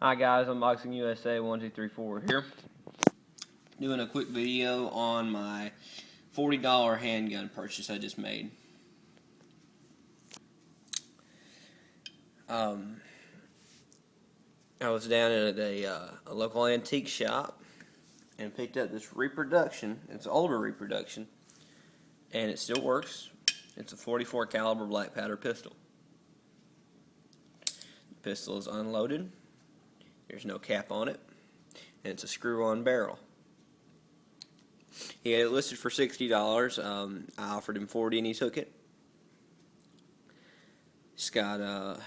Hi guys, Unboxing USA 1234 here. Doing a quick video on my $40 handgun purchase I just made. I was down at a local antique shop and picked up this reproduction. It's an older reproduction, and it still works. It's a .44 caliber black powder pistol. The pistol is unloaded. There's no cap on it, and it's a screw-on barrel. He had it listed for $60. I offered him $40 and he took it. It's got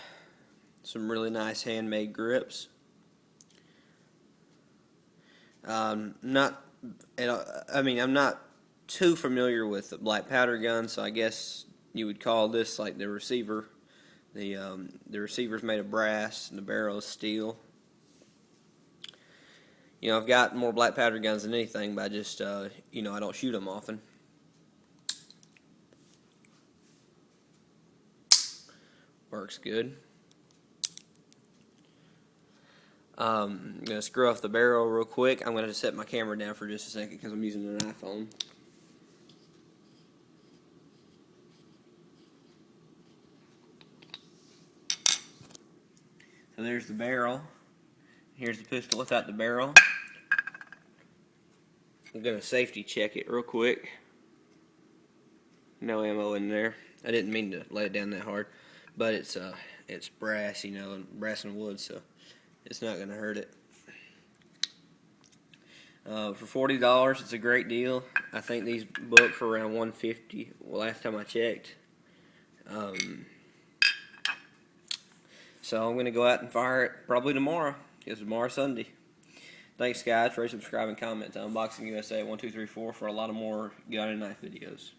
some really nice handmade grips. I'm not too familiar with the black powder gun, so I guess you would call this like the receiver. The receiver's made of brass and the barrel is steel. You know, I've got more black powder guns than anything, but I just, I don't shoot them often. Works good. I'm going to screw off the barrel real quick. I'm going to set my camera down for just a second because I'm using an iPhone. So there's the barrel. Here's the pistol without the barrel. I'm going to safety check it real quick. No ammo in there. I didn't mean to lay it down that hard, but it's brass, and brass and wood, so it's not going to hurt it. For $40, it's a great deal. I think these booked for around $150. Well, last time I checked. So I'm going to go out and fire it probably tomorrow. It's tomorrow Sunday. Thanks guys. Rate, subscribe, and comment to Unboxing USA 1234 for a lot of more gun and knife videos.